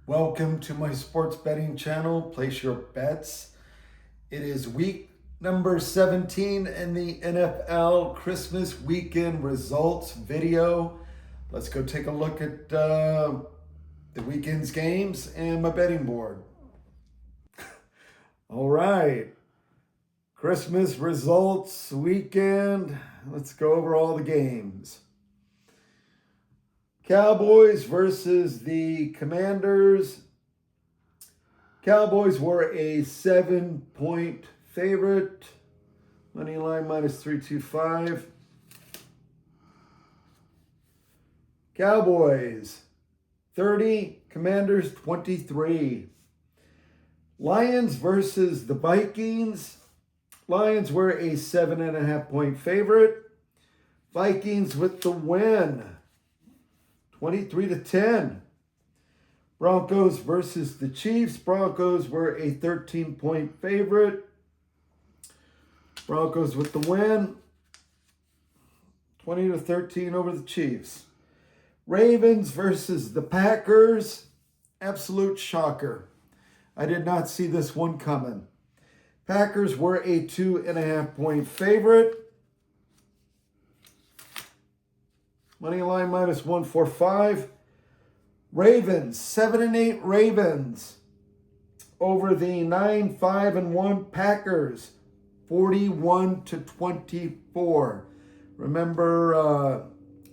Welcome to my sports betting channel, Place Your Bets. It is week number 17 in the NFL Christmas weekend results video. Let's go take a look at the weekend's games and my betting board. All right, Christmas results weekend. Let's go over all the games. Cowboys versus the Commanders. Cowboys were a 7-point favorite. Money line minus 325. Cowboys 30, Commanders 23. Lions versus the Vikings. Lions were a 7.5-point favorite. Vikings with the win, 23-10. Broncos versus the Chiefs. Broncos were a 13-point favorite. Broncos with the win, 20-13 over the Chiefs. Ravens versus the Packers. Absolute shocker. I did not see this one coming. Packers were a 2.5-point favorite. Money line minus 145. Ravens, 7-8 Ravens over the 9-5-1 Packers, 41-24. Remember a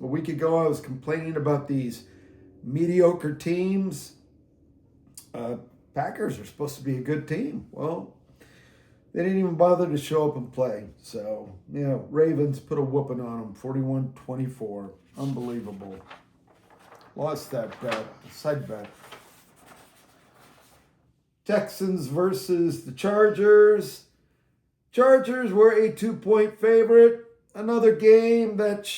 week ago I was complaining about these mediocre teams. Packers are supposed to be a good team. Well, they didn't even bother to show up and play. So, Ravens put a whooping on them, 41-24. Unbelievable. Lost that bet, side bet. Texans versus the Chargers. Chargers were a 2-point favorite. Another game that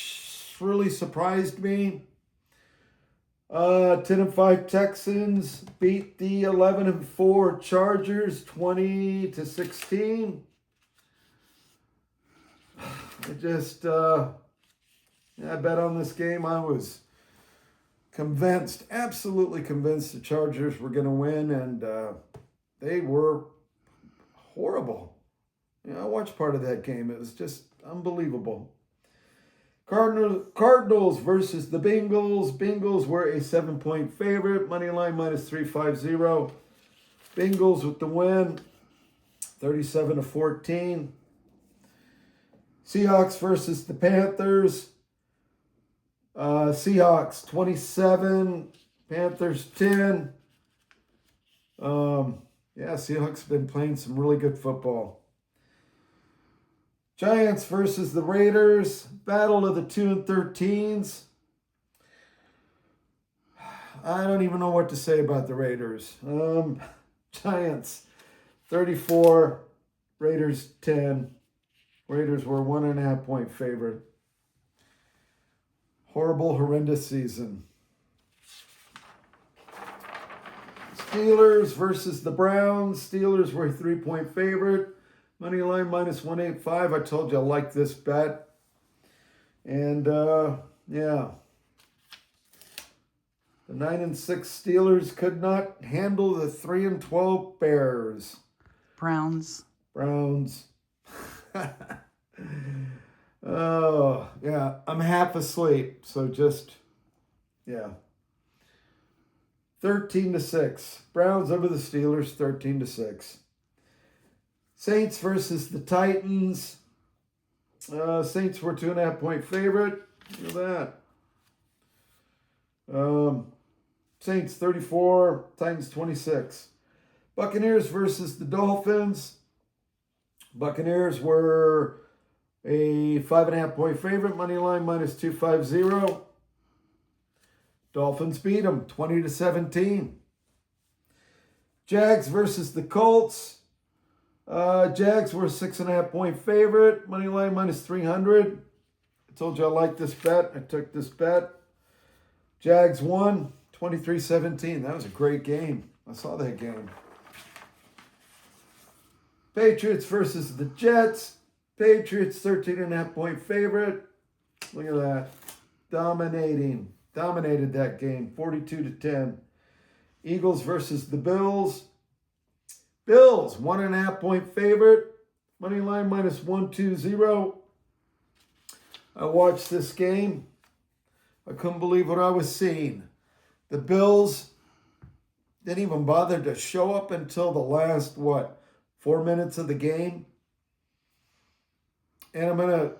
really surprised me. 10-5 Texans beat the 11-4 Chargers 20-16. I bet on this game. I was convinced, absolutely convinced the Chargers were going to win, and they were horrible. I watched part of that game. It was just unbelievable. Cardinals versus the Bengals. Bengals were a 7-point favorite. Money line minus 350. Bengals with the win, 37-14. Seahawks versus the Panthers. Seahawks 27, Panthers 10. Seahawks have been playing some really good football. Giants versus the Raiders, battle of the 2-13s. I don't even know what to say about the Raiders. Giants 34, Raiders 10. Raiders were 1.5-point favorite. Horrible, horrendous season. Steelers versus the Browns. Steelers were a 3-point favorite. Money line minus 185. I told you I like this bet. And, The 9-6 Steelers could not handle the 3-12 Bears. Browns. Oh, yeah. I'm half asleep. So 13-6. Browns over the Steelers, 13-6. Saints versus the Titans. Saints were 2.5-point favorite. Look at that. Saints 34, Titans 26. Buccaneers versus the Dolphins. Buccaneers were a 5.5-point favorite. Money line minus 250. Dolphins beat them 20-17. Jags versus the Colts. Jags were a 6.5-point favorite. Money line minus 300. I told you I like this bet. I took this bet. Jags won 23-17. That was a great game. I saw that game. Patriots versus the Jets. Patriots 13.5-point favorite. Look at that. Dominated that game, 42-10. Eagles versus the Bills. Bills, 1.5-point favorite. Money line minus 120. I watched this game. I couldn't believe what I was seeing. The Bills didn't even bother to show up until the last, 4 minutes of the game. And I'm going to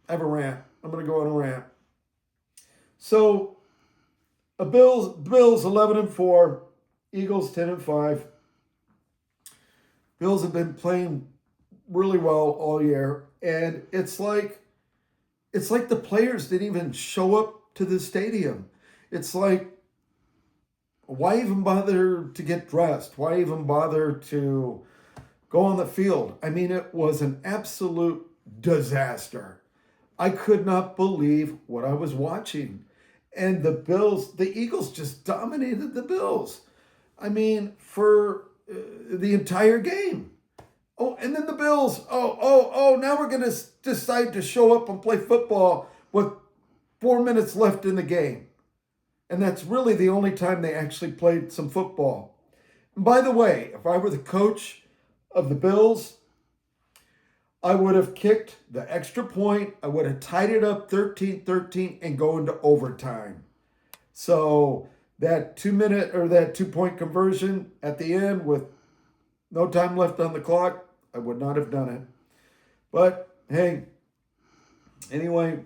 have a rant. I'm going to go on a rant. So, Bills 11-4, Eagles 10-5. Bills have been playing really well all year, and it's like the players didn't even show up to the stadium. It's like, why even bother to get dressed? Why even bother to go on the field? I mean, it was an absolute disaster. I could not believe what I was watching. And the Eagles just dominated the Bills. I mean, for the entire game. Oh, and then the Bills, now we're going to decide to show up and play football with 4 minutes left in the game. And that's really the only time they actually played some football. And by the way, if I were the coach of the Bills, I would have kicked the extra point. I would have tied it up 13-13 and go into overtime. So that 2-minute or that 2-point conversion at the end with no time left on the clock, I would not have done it. But hey, anyway,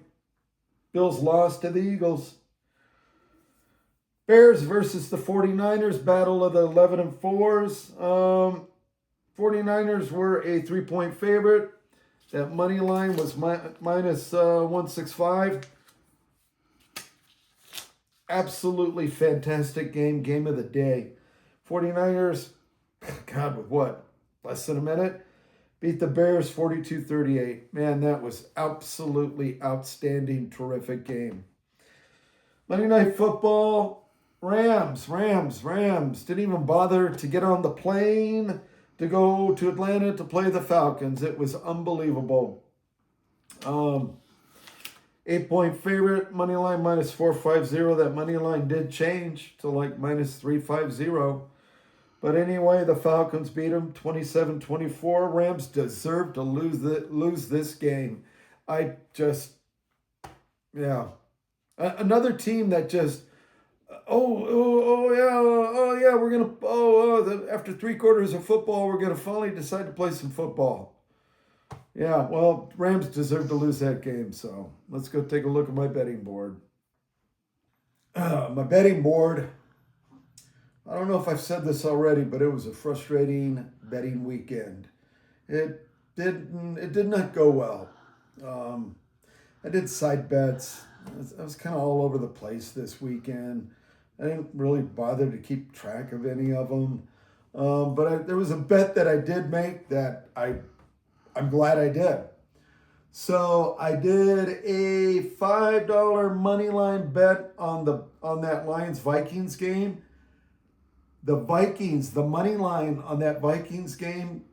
Bills lost to the Eagles. Bears versus the 49ers, battle of the 11-4s. 49ers were a 3-point favorite. That money line was minus 165. Absolutely fantastic game of the day. 49ers, God, with what? Less than a minute? Beat the Bears 42-38. Man, that was absolutely outstanding, terrific game. Monday Night Football, Rams. Didn't even bother to get on the plane to go to Atlanta to play the Falcons. It was unbelievable. 8-point favorite, money line minus 450. That money line did change to like minus 350. But anyway, the Falcons beat them 27-24. Rams deserved to lose this game. Another team that just, we're going to, after 3 quarters of football, we're going to finally decide to play some football. Yeah, well, Rams deserve to lose that game, so let's go take a look at my betting board. My betting board, I don't know if I've said this already, but it was a frustrating betting weekend. It did not go well. I did side bets. I was kind of all over the place this weekend. I didn't really bother to keep track of any of them. But there was a bet that I did make that I'm glad I did. So I did a $5 money line bet on that Lions-Vikings game. The Vikings, the money line on that Vikings game,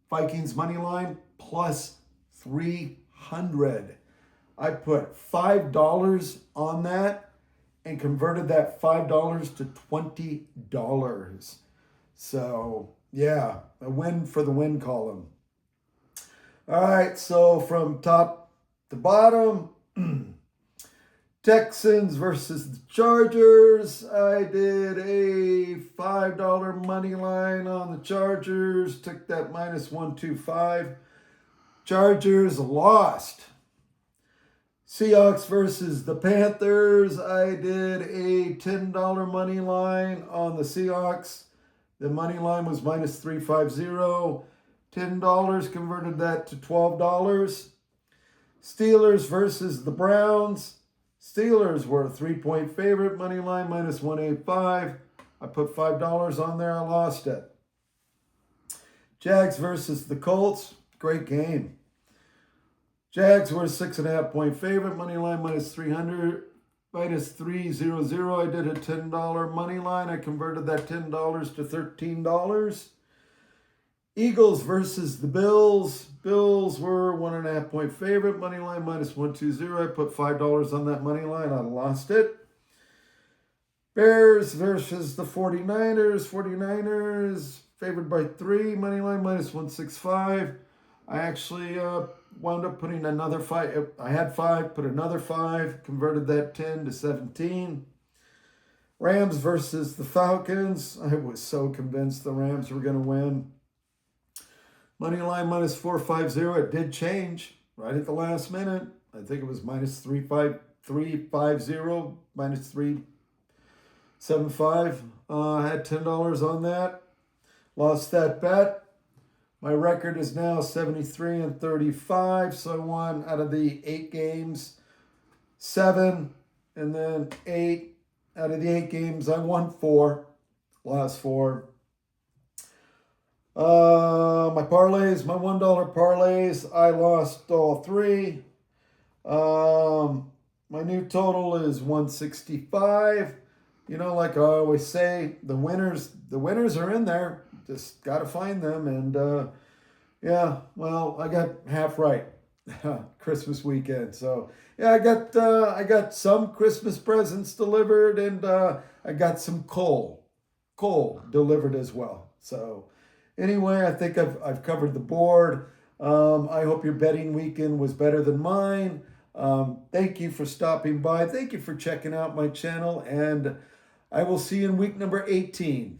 Vikings money line plus 300. I put $5 on that and converted that $5 to $20. So yeah, a win for the win column. All right, so from top to bottom, Texans versus the Chargers. I did a $5 money line on the Chargers. Took that minus 125. Chargers lost. Seahawks versus the Panthers. I did a $10 money line on the Seahawks. The money line was minus 350. $10 converted that to $12. Steelers versus the Browns. Steelers were a 3-point favorite. Money line minus 185. I put $5 on there. I lost it. Jags versus the Colts. Great game. Jags were a 6.5-point favorite. Money line minus 300. Minus 300. I did a $10 money line. I converted that $10 to $13. Eagles versus the Bills. Bills were 1.5-point favorite. Money line minus 120. I put $5 on that money line. I lost it. Bears versus the 49ers. 49ers favored by 3. Money line minus 165. I actually wound up putting another 5. I had 5, put another 5, converted that 10 to 17. Rams versus the Falcons. I was so convinced the Rams were going to win. Money line minus 450. It did change right at the last minute. I think it was minus 350, minus 375. I had $10 on that. Lost that bet. My record is now 73-35. So I won out of the 8 games, 7, and then 8. Out of the 8 games, I won 4. Lost 4. My parlays, my $1 parlays, I lost all 3. My new total is 165. You know, like I always say, the winners are in there. Just got to find them. And yeah, well, I got half right. Christmas weekend. So yeah, I got some Christmas presents delivered, and I got some coal delivered as well. So anyway, I think I've covered the board. I hope your betting weekend was better than mine. Thank you for stopping by. Thank you for checking out my channel, and I will see you in week number 18.